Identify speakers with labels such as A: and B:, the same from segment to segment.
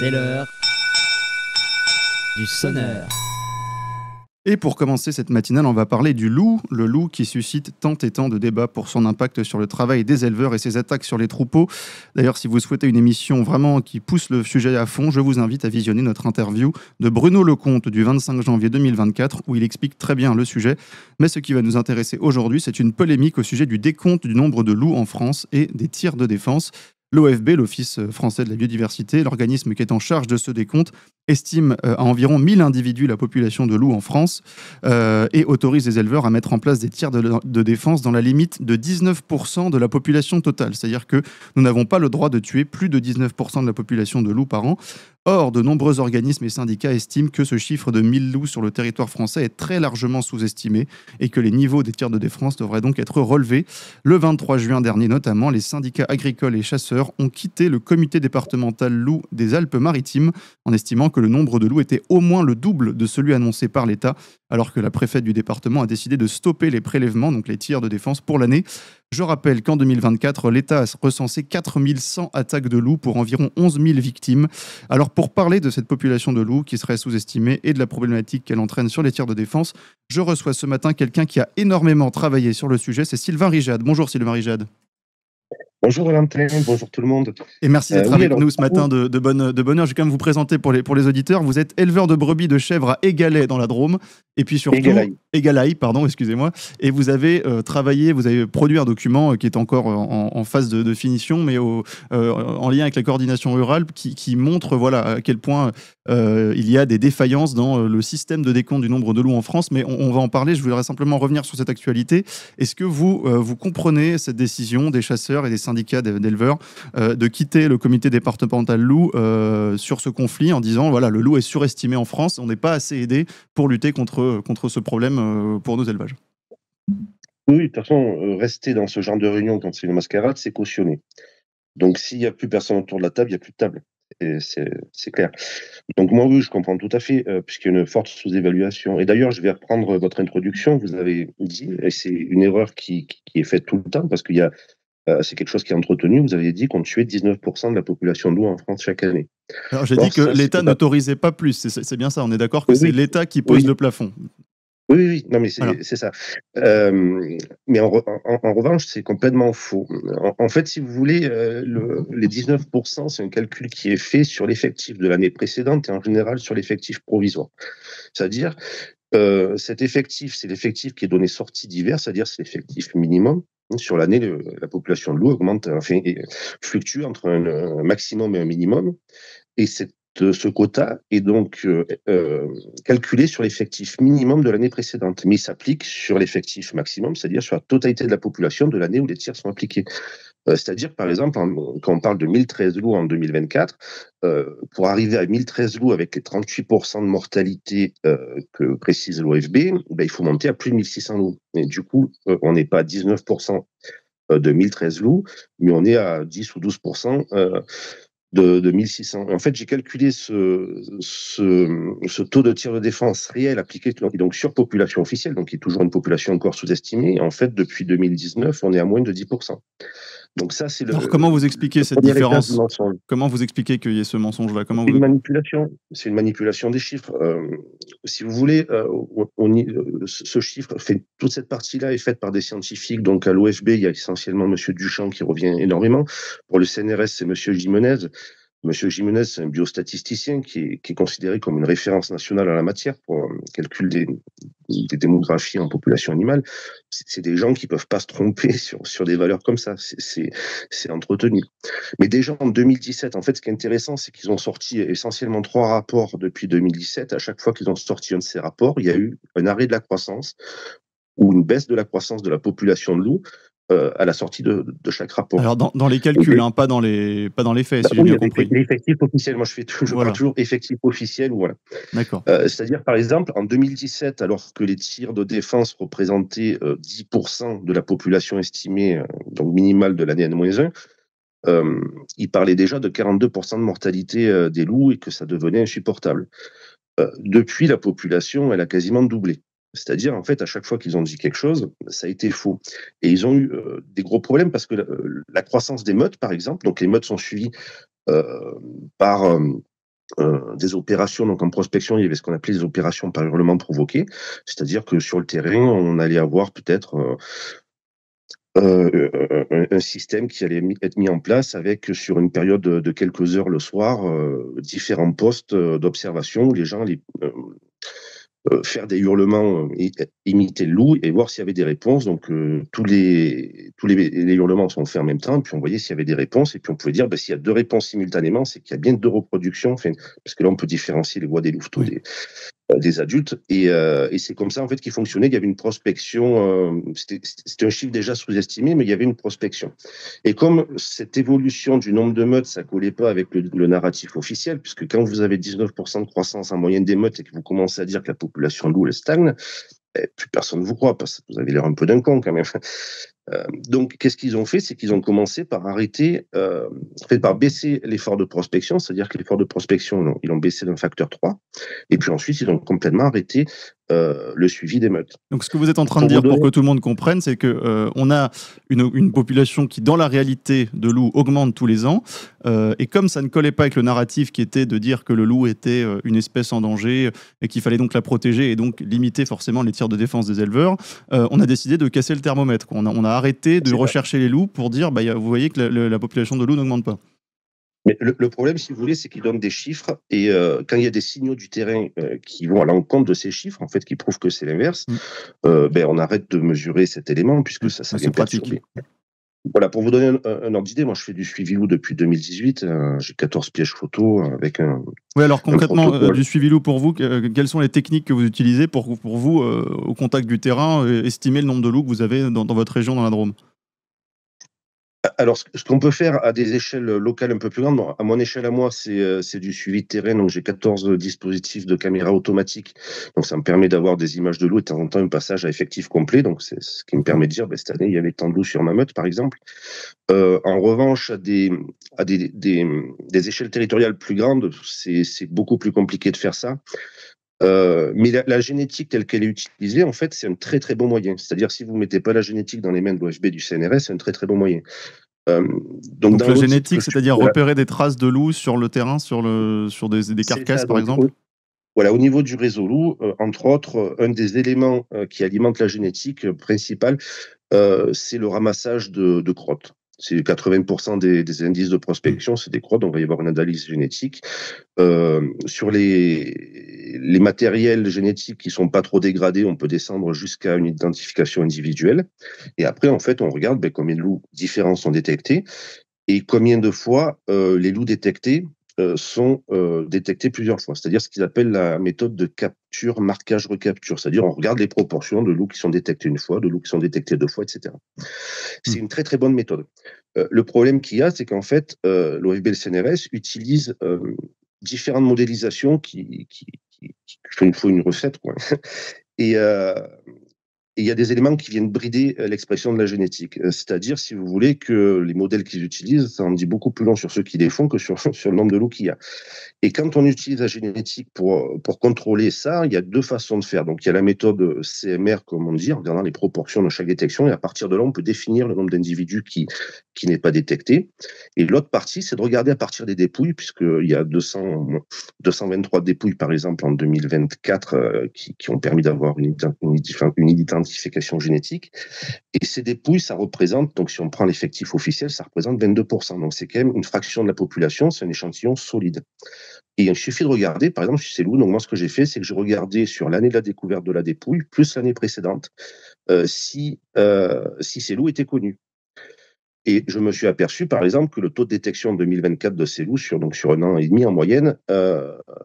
A: C'est l'heure du sonneur.
B: Et pour commencer cette matinale, on va parler du loup, le loup qui suscite tant et tant de débats pour son impact sur le travail des éleveurs et ses attaques sur les troupeaux. D'ailleurs, si vous souhaitez une émission vraiment qui pousse le sujet à fond, je vous invite à visionner notre interview de Bruno Lecomte du 25 janvier 2024 où il explique très bien le sujet. Mais ce qui va nous intéresser aujourd'hui, c'est une polémique au sujet du décompte du nombre de loups en France et des tirs de défense. L'OFB, l'Office français de la biodiversité, l'organisme qui est en charge de ce décompte, estime à environ 1000 individus la population de loups en France et autorise les éleveurs à mettre en place des tirs de défense dans la limite de 19% de la population totale. C'est-à-dire que nous n'avons pas le droit de tuer plus de 19% de la population de loups par an. Or, de nombreux organismes et syndicats estiment que ce chiffre de 1000 loups sur le territoire français est très largement sous-estimé et que les niveaux des tirs de défense devraient donc être relevés. Le 23 juin dernier notamment, les syndicats agricoles et chasseurs ont quitté le comité départemental loup des Alpes-Maritimes en estimant que le nombre de loups était au moins le double de celui annoncé par l'État, alors que la préfète du département a décidé de stopper les prélèvements, donc les tirs de défense pour l'année. Je rappelle qu'en 2024, l'État a recensé 4100 attaques de loups pour environ 11 000 victimes. Alors pour parler de cette population de loups qui serait sous-estimée et de la problématique qu'elle entraîne sur les tirs de défense, je reçois ce matin quelqu'un qui a énormément travaillé sur le sujet, c'est Sylvain Rijade. Bonjour Sylvain Rijade.
C: Bonjour Valentin, bonjour tout le monde.
B: Et merci d'être avec nous ce matin de bonne heure. Je vais quand même vous présenter pour les auditeurs. Vous êtes éleveur de brebis de chèvres à Égalais dans la Drôme. Et puis surtout, Égalaï, pardon, excusez-moi. Et vous avez travaillé, vous avez produit un document qui est encore en phase de finition, mais en lien avec la coordination rurale, qui montre voilà, à quel point il y a des défaillances dans le système de décompte du nombre de loups en France. Mais on va en parler, je voudrais simplement revenir sur cette actualité. Est-ce que vous comprenez cette décision des chasseurs et des syndicats d'éleveurs de quitter le comité départemental loup sur ce conflit en disant voilà, le loup est surestimé en France, on n'est pas assez aidé pour lutter contre ce problème pour nos élevages?
C: Oui, de toute façon, rester dans ce genre de réunion quand c'est une mascarade, c'est cautionné. Donc s'il n'y a plus personne autour de la table, il n'y a plus de table. Et c'est clair. Donc moi, oui, je comprends tout à fait, puisqu'il y a une forte sous-évaluation. Et d'ailleurs, je vais reprendre votre introduction. Vous avez dit, et c'est une erreur qui est faite tout le temps, parce qu'il y a c'est quelque chose qui est entretenu. Vous avez dit qu'on tuait 19% de la population de loups en France chaque année.
B: Alors j'ai dit que l'État n'autorisait pas plus. C'est bien ça, on est d'accord que c'est l'État qui pose le plafond.
C: Oui, non, mais c'est ça. Mais en revanche, c'est complètement faux. En fait, si vous voulez, les 19%, c'est un calcul qui est fait sur l'effectif de l'année précédente et en général sur l'effectif provisoire. C'est-à-dire, cet effectif, c'est l'effectif qui est donné sortie d'hiver, c'est-à-dire c'est l'effectif minimum. Sur l'année, la population de loups augmente, enfin, fluctue entre un maximum et un minimum. Et ce quota est donc calculé sur l'effectif minimum de l'année précédente, mais il s'applique sur l'effectif maximum, c'est-à-dire sur la totalité de la population de l'année où les tirs sont appliqués. C'est-à-dire, par exemple, quand on parle de 1013 loups en 2024, pour arriver à 1013 loups avec les 38% de mortalité que précise l'OFB, il faut monter à plus de 1600 loups. Et du coup, on n'est pas à 19% de 1013 loups, mais on est à 10 ou 12% de 1600. En fait, j'ai calculé ce taux de tir de défense réel appliqué donc sur population officielle, donc qui est toujours une population encore sous-estimée. En fait, depuis 2019, on est à moins de 10%. Donc ça, c'est
B: Alors comment vous expliquez cette différence? Comment vous expliquez qu'il y ait ce mensonge-là?
C: Une manipulation. C'est une manipulation des chiffres. Si vous voulez, ce chiffre, toute cette partie-là est faite par des scientifiques. Donc à l'OFB, il y a essentiellement M. Duchamp qui revient énormément. Pour le CNRS, c'est M. Jimenez. Monsieur Jimenez, c'est un biostatisticien qui est considéré comme une référence nationale en la matière pour le calcul des démographies en population animale. C'est des gens qui peuvent pas se tromper sur des valeurs comme ça. C'est entretenu. Mais déjà en 2017, en fait, ce qui est intéressant, c'est qu'ils ont sorti essentiellement 3 rapports depuis 2017. À chaque fois qu'ils ont sorti un de ces rapports, il y a eu un arrêt de la croissance ou une baisse de la croissance de la population de loups à la sortie de chaque rapport.
B: Alors dans les calculs, pas dans les faits, si j'ai bien compris.
C: L'effectif officiel, moi je parle toujours effectif officiel, voilà.
B: D'accord.
C: C'est-à-dire par exemple en 2017, alors que les tirs de défense représentaient 10% de la population estimée, donc minimale de l'année N-1, il parlait déjà de 42% de mortalité des loups et que ça devenait insupportable. Depuis, la population, elle a quasiment doublé. C'est-à-dire, en fait, à chaque fois qu'ils ont dit quelque chose, ça a été faux. Et ils ont eu des gros problèmes parce que la croissance des meutes, par exemple, donc les meutes sont suivies par des opérations. Donc en prospection, il y avait ce qu'on appelait les opérations par hurlement provoqué, c'est-à-dire que sur le terrain, on allait avoir peut-être un système qui allait être mis en place avec, sur une période de quelques heures le soir, différents postes d'observation où les gens allaient faire des hurlements, imiter le loup et voir s'il y avait des réponses. Donc les hurlements sont faits en même temps, et puis on voyait s'il y avait des réponses, et puis on pouvait dire, s'il y a 2 réponses simultanément, c'est qu'il y a bien 2 reproductions, enfin, parce que là on peut différencier les voix des louveteaux des adultes, et c'est comme ça en fait qu'il fonctionnait. Il y avait une prospection, c'était un chiffre déjà sous-estimé, mais il y avait une prospection. Et comme cette évolution du nombre de meutes, ça collait pas avec le narratif officiel, puisque quand vous avez 19% de croissance en moyenne des meutes et que vous commencez à dire que la population de loup elle stagne, plus personne ne vous croit, parce que vous avez l'air un peu d'un con quand même. Donc, qu'est-ce qu'ils ont fait? C'est qu'ils ont commencé par arrêter, par baisser l'effort de prospection, c'est-à-dire que l'effort de prospection, ils l'ont baissé d'un facteur 3, et puis ensuite, ils ont complètement arrêté le suivi des meutes.
B: Donc, ce que vous êtes en train de dire, pour que tout le monde comprenne, c'est que on a une population qui, dans la réalité de loups, augmente tous les ans, et comme ça ne collait pas avec le narratif qui était de dire que le loup était une espèce en danger et qu'il fallait donc la protéger et donc limiter forcément les tirs de défense des éleveurs, on a décidé de casser le thermomètre. On a arrêté de rechercher les loups pour dire, vous voyez que la population de loups n'augmente pas.
C: Mais le problème, si vous voulez, c'est qu'ils donnent des chiffres, et quand il y a des signaux du terrain qui vont à l'encontre de ces chiffres, en fait, qui prouvent que c'est l'inverse, on arrête de mesurer cet élément, puisque ça vient perturber. Voilà, pour vous donner un ordre d'idée, moi je fais du suivi loup depuis 2018, j'ai 14 pièges photos avec un...
B: Oui, alors concrètement, du suivi loup pour vous, quelles sont les techniques que vous utilisez pour vous, au contact du terrain, estimer le nombre de loups que vous avez dans votre région, dans la Drôme?
C: Alors, ce qu'on peut faire à des échelles locales un peu plus grandes, à mon échelle à moi, c'est du suivi de terrain. Donc, j'ai 14 dispositifs de caméra automatique. Donc, ça me permet d'avoir des images de loup et de temps en temps un passage à effectif complet. Donc, c'est ce qui me permet de dire, cette année, il y avait tant de loups sur ma meute, par exemple. En revanche, à des échelles territoriales plus grandes, c'est beaucoup plus compliqué de faire ça. Mais la génétique telle qu'elle est utilisée, en fait, c'est un très très bon moyen. C'est-à-dire, si vous ne mettez pas la génétique dans les mains de l'OFB du CNRS, c'est un très très bon moyen.
B: Donc la génétique, c'est-à-dire repérer des traces de loups sur le terrain, sur des carcasses, par exemple?
C: Voilà, au niveau du réseau loup, entre autres, un des éléments qui alimente la génétique principale, c'est le ramassage de crottes. C'est 80% des indices de prospection, c'est des crottes, donc il va y avoir une analyse génétique. Sur les matériels génétiques qui sont pas trop dégradés, on peut descendre jusqu'à une identification individuelle. Et après, en fait, on regarde combien de loups différents sont détectés et combien de fois les loups détectés sont détectés plusieurs fois. C'est-à-dire ce qu'ils appellent la méthode de capture, marquage, recapture. C'est-à-dire on regarde les proportions de loups qui sont détectés une fois, de loups qui sont détectés 2 fois, etc. C'est une très très bonne méthode. Le problème qu'il y a, c'est qu'en fait, l'OFB et le CNRS utilisent différentes modélisations qui faut une recette, quoi. Et il y a des éléments qui viennent brider l'expression de la génétique. C'est-à-dire, si vous voulez, que les modèles qu'ils utilisent, ça en dit beaucoup plus long sur ceux qui les font que sur le nombre de loups qu'il y a. Et quand on utilise la génétique pour contrôler ça, il y a 2 façons de faire. Donc, il y a la méthode CMR, comme on dit, en regardant les proportions de chaque détection, et à partir de là, on peut définir le nombre d'individus qui n'est pas détecté. Et l'autre partie, c'est de regarder à partir des dépouilles, puisqu'il y a 223 dépouilles, par exemple, en 2024, qui ont permis d'avoir une identification génétique. Et ces dépouilles, ça représente, donc si on prend l'effectif officiel, ça représente 22%. Donc, c'est quand même une fraction de la population, c'est un échantillon solide. Et il suffit de regarder, par exemple, chez ces loups, donc moi, ce que j'ai fait, c'est que j'ai regardé sur l'année de la découverte de la dépouille, plus l'année précédente, si ces loups étaient connus. Et je me suis aperçu, par exemple, que le taux de détection en 2024 de ces loups, sur un an et demi en moyenne,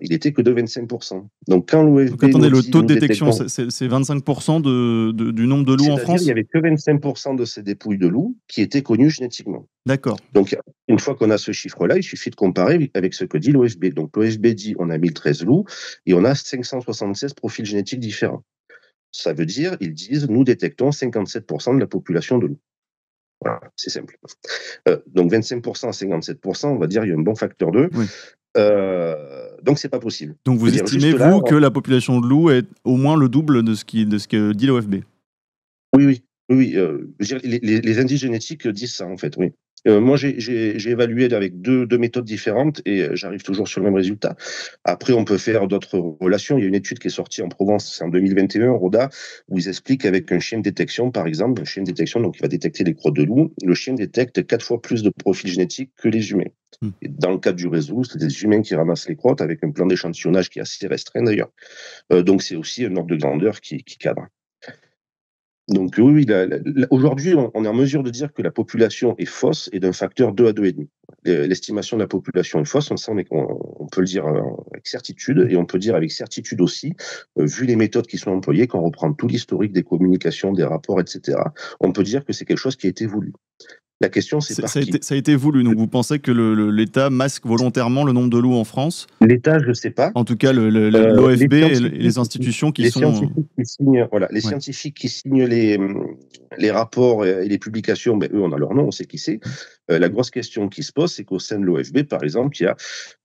C: il était que de 25%. Donc, quand l'OFB...
B: Attendez, le taux de détection, c'est 25% du nombre de loups en France?
C: Il n'y avait que 25% de ces dépouilles de loups qui étaient connus génétiquement.
B: D'accord.
C: Donc, une fois qu'on a ce chiffre-là, il suffit de comparer avec ce que dit l'OFB. Donc, l'OFB dit on a 1013 loups et on a 576 profils génétiques différents. Ça veut dire, ils disent, nous détectons 57% de la population de loups. Voilà, c'est simple. Donc 25% à 57%, on va dire il y a un bon facteur 2.
B: Oui.
C: Donc c'est pas possible.
B: Donc vous estimez, vous, que la population de loups est au moins le double de ce que dit l'OFB?
C: Oui. Je veux dire, les indices génétiques disent ça, en fait, oui. Moi, j'ai évalué avec deux méthodes différentes et j'arrive toujours sur le même résultat. Après, on peut faire d'autres relations. Il y a une étude qui est sortie en Provence, c'est en 2021, Roda, où ils expliquent avec un chien de détection, par exemple, un chien de détection, donc il va détecter les crottes de loup, le chien détecte 4 fois plus de profils génétiques que les humains. Et dans le cadre du réseau, c'est des humains qui ramassent les crottes avec un plan d'échantillonnage qui est assez restreint d'ailleurs. Donc c'est aussi un ordre de grandeur qui cadre. Donc oui, aujourd'hui, on est en mesure de dire que la population est fausse et d'un facteur 2 à 2,5. L'estimation de la population est fausse, on peut le dire avec certitude, et on peut dire avec certitude aussi, vu les méthodes qui sont employées, quand on reprend tout l'historique des communications, des rapports, etc., on peut dire que c'est quelque chose qui a été voulu. La question, c'est par qui.
B: Ça a été voulu, donc vous pensez que l'État masque volontairement le nombre de loups en France?
C: L'État, je ne sais pas.
B: En tout cas, l'OFB et les institutions qui sont...
C: Les scientifiques qui signent les rapports et les publications, eux, on a leur nom, on sait qui c'est. La grosse question qui se pose, c'est qu'au sein de l'OFB, par exemple, il y a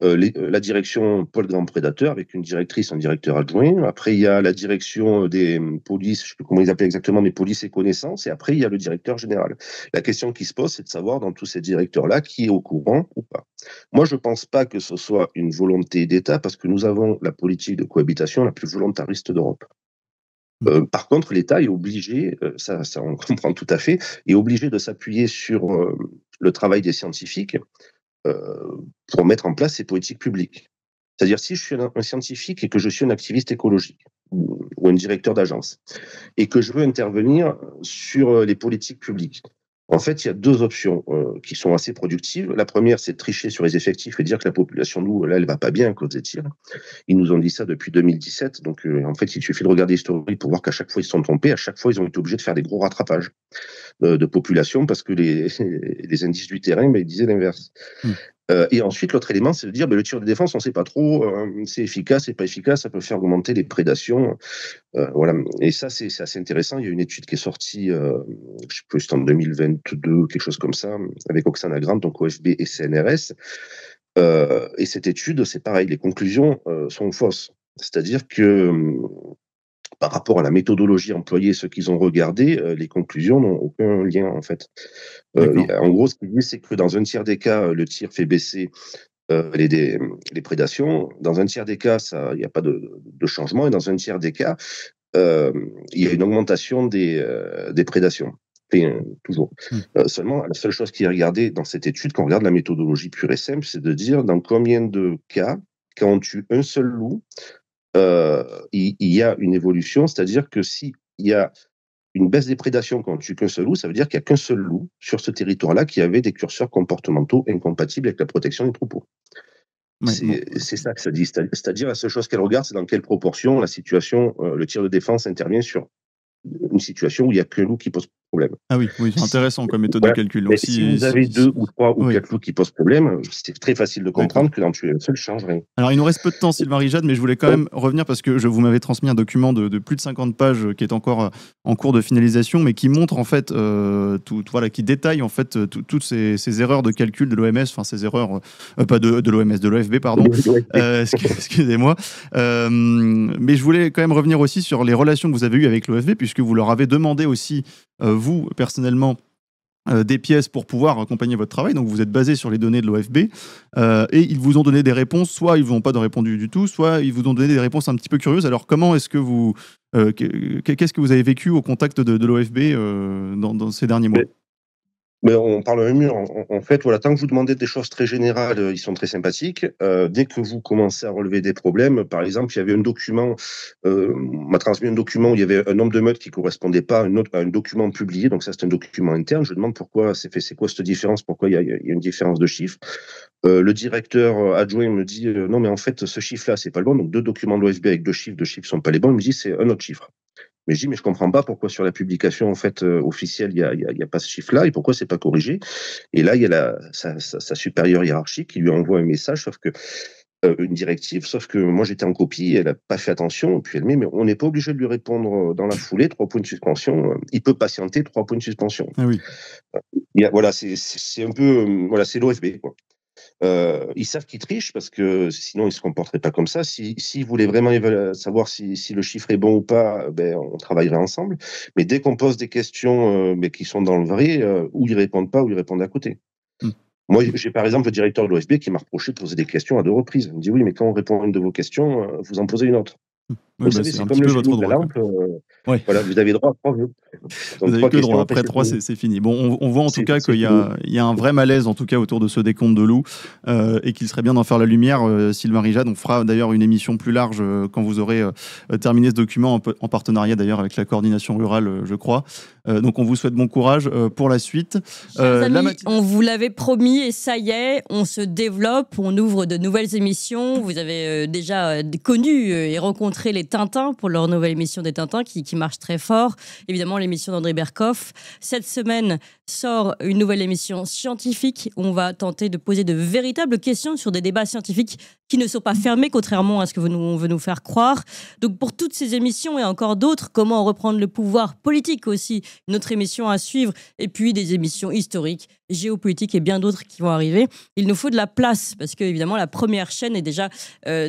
C: la direction Pôle Grand Prédateur avec une directrice, un directeur adjoint. Après, il y a la direction des polices, je ne sais plus comment ils appellent exactement, des polices et connaissances. Et après, il y a le directeur général. La question qui se pose, c'est de savoir dans tous ces directeurs-là qui est au courant ou pas. Moi, je ne pense pas que ce soit une volonté d'État parce que nous avons la politique de cohabitation la plus volontariste d'Europe. Par contre, l'État est obligé, ça on comprend tout à fait, est obligé de s'appuyer sur le travail des scientifiques pour mettre en place ces politiques publiques. C'est-à-dire, si je suis un scientifique et que je suis un activiste écologique ou un directeur d'agence et que je veux intervenir sur les politiques publiques, en fait, il y a deux options qui sont assez productives. La première, c'est de tricher sur les effectifs et dire que la population, nous, là, elle va pas bien à cause des tirs. Ils nous ont dit ça depuis 2017. Donc, en fait, il suffit de regarder l'historique pour voir qu'à chaque fois, ils se sont trompés. À chaque fois, ils ont été obligés de faire des gros rattrapages de population parce que les indices du terrain, ils disaient l'inverse. Et ensuite, l'autre élément, c'est de dire le tir de défense, on ne sait pas trop, c'est efficace, c'est pas efficace, ça peut faire augmenter les prédations. Voilà. Et ça, c'est assez intéressant. Il y a une étude qui est sortie, je ne sais plus, en 2022, quelque chose comme ça, avec Oksana Grant, donc OFB et CNRS. Et cette étude, c'est pareil, les conclusions sont fausses. C'est-à-dire que par rapport à la méthodologie employée, ce qu'ils ont regardé, les conclusions n'ont aucun lien, en fait. En gros, ce qu'ils disent, c'est que dans un tiers des cas, le tir fait baisser les prédations. Dans un tiers des cas, il n'y a pas de changement. Et dans un tiers des cas, il y a une augmentation des prédations. Toujours. Seulement, la seule chose qui est regardée dans cette étude, quand on regarde la méthodologie pure et simple, c'est de dire dans combien de cas, quand on tue un seul loup, il y a une évolution, c'est-à-dire que s'il y a une baisse des prédations quand on tue qu'un seul loup, ça veut dire qu'il n'y a qu'un seul loup sur ce territoire-là qui avait des curseurs comportementaux incompatibles avec la protection des troupeaux. C'est ça que ça dit. C'est-à-dire la seule chose qu'elle regarde, c'est dans quelle proportion la situation, le tir de défense intervient sur une situation où il n'y a qu'un loup qui pose problème.
B: Ah oui, c'est intéressant comme méthode de calcul.
C: Mais aussi, si vous avez 2 ou 3 ou 4 loups qui posent problème, c'est très facile de comprendre que d'en tuer un seul ne change rien.
B: Alors, il nous reste peu de temps, Sylvain Rijad, mais je voulais quand même revenir parce que vous m'avez transmis un document de plus de 50 pages qui est encore en cours de finalisation, mais qui montre en fait, qui détaille en fait toutes ces erreurs de calcul de l'OMS, enfin ces erreurs, pas de l'OMS, de l'OFB, pardon, excusez-moi. Mais je voulais quand même revenir aussi sur les relations que vous avez eues avec l'OFB, puisque vous leur avez demandé aussi, vous, personnellement, des pièces pour pouvoir accompagner votre travail. Donc, vous êtes basé sur les données de l'OFB et ils vous ont donné des réponses. Soit ils ne vous ont pas répondu du tout, soit ils vous ont donné des réponses un petit peu curieuses. Alors, comment est-ce que vous... qu'est-ce que vous avez vécu au contact de l'OFB dans ces derniers mois ?
C: Mais on parle un mur. En fait, voilà, tant que vous demandez des choses très générales, ils sont très sympathiques. Dès que vous commencez à relever des problèmes, par exemple, il y avait un document, on m'a transmis un document où il y avait un nombre de meutes qui correspondait pas à un document publié. Donc ça, c'est un document interne. Je demande pourquoi c'est quoi cette différence, pourquoi il y a une différence de chiffres. Le directeur adjoint me dit non, mais en fait, ce chiffre-là, c'est pas le bon. Donc 2 documents de l'OFB avec 2 chiffres sont pas les bons. Il me dit c'est un autre chiffre. Mais je dis, mais je comprends pas pourquoi sur la publication en fait officielle, il y a pas ce chiffre-là et pourquoi c'est pas corrigé. Et là, il y a sa supérieure hiérarchique qui lui envoie un message, sauf que une directive, sauf que moi j'étais en copie, elle a pas fait attention, et puis elle met, mais on n'est pas obligé de lui répondre dans la foulée, 3 points de suspension. Il peut patienter, 3 points de suspension.
B: Ah oui.
C: Voilà, c'est un peu, voilà, c'est l'OFB, quoi. Ils savent qu'ils trichent parce que sinon ils ne se comporteraient pas comme ça. S'ils voulaient vraiment savoir si le chiffre est bon ou pas, on travaillerait ensemble. Mais dès qu'on pose des questions mais qui sont dans le vrai, ou ils répondent pas, ou ils répondent à côté. Moi, j'ai par exemple le directeur de l'OFB qui m'a reproché de poser des questions à 2 reprises. Il me dit oui, mais quand on répond à une de vos questions, vous en posez une autre. Vous savez, c'est comme le génie de la lampe. Voilà, vous avez droit à 3 vœux.
B: Vous n'avez que droit. Après 3, c'est fini. Bon, on voit en tout cas qu'il y a un vrai malaise en tout cas autour de ce décompte de loups et qu'il serait bien d'en faire la lumière. Sylvain Rijad, on fera d'ailleurs une émission plus large quand vous aurez terminé ce document en partenariat d'ailleurs avec la coordination rurale, je crois. Donc on vous souhaite bon courage pour la suite.
D: Amis, on vous l'avait promis et ça y est, on se développe, on ouvre de nouvelles émissions. Vous avez déjà connu et rencontré les Tintins pour leur nouvelle émission des Tintins qui marche très fort. Évidemment, l'émission d'André Berkoff. Cette semaine sort une nouvelle émission scientifique où on va tenter de poser de véritables questions sur des débats scientifiques qui ne sont pas fermés, contrairement à ce que on veut nous faire croire. Donc pour toutes ces émissions et encore d'autres, comment reprendre le pouvoir politique aussi, une autre émission à suivre, et puis des émissions historiques, géopolitiques et bien d'autres qui vont arriver. Il nous faut de la place, parce que évidemment la première chaîne est déjà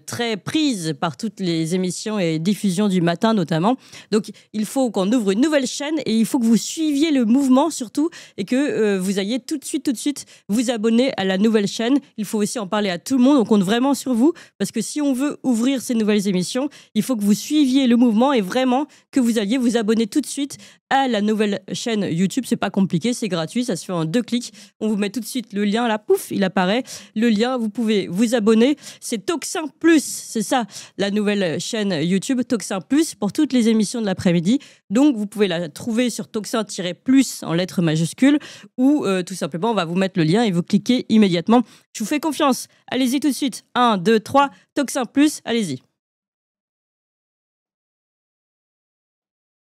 D: très prise par toutes les émissions et diffusions du matin notamment. Donc il faut qu'on ouvre une nouvelle chaîne et il faut que vous suiviez le mouvement surtout et que vous ayez tout de suite vous abonner à la nouvelle chaîne. Il faut aussi en parler à tout le monde, on compte vraiment sur vous, parce que si on veut ouvrir ces nouvelles émissions, il faut que vous suiviez le mouvement et vraiment que vous alliez vous abonner tout de suite à la nouvelle chaîne YouTube. C'est pas compliqué, c'est gratuit, ça se fait en 2 clics. On vous met tout de suite le lien là, pouf, il apparaît. Le lien, vous pouvez vous abonner. C'est Toxin Plus, c'est ça, la nouvelle chaîne YouTube, Toxin Plus, pour toutes les émissions de l'après-midi. Donc vous pouvez la trouver sur Toxin-Plus en lettres majuscules ou tout simplement on va vous mettre le lien et vous cliquez immédiatement. Je vous fais confiance. Allez-y tout de suite. 1, 2, 3, Toxin Plus, allez-y.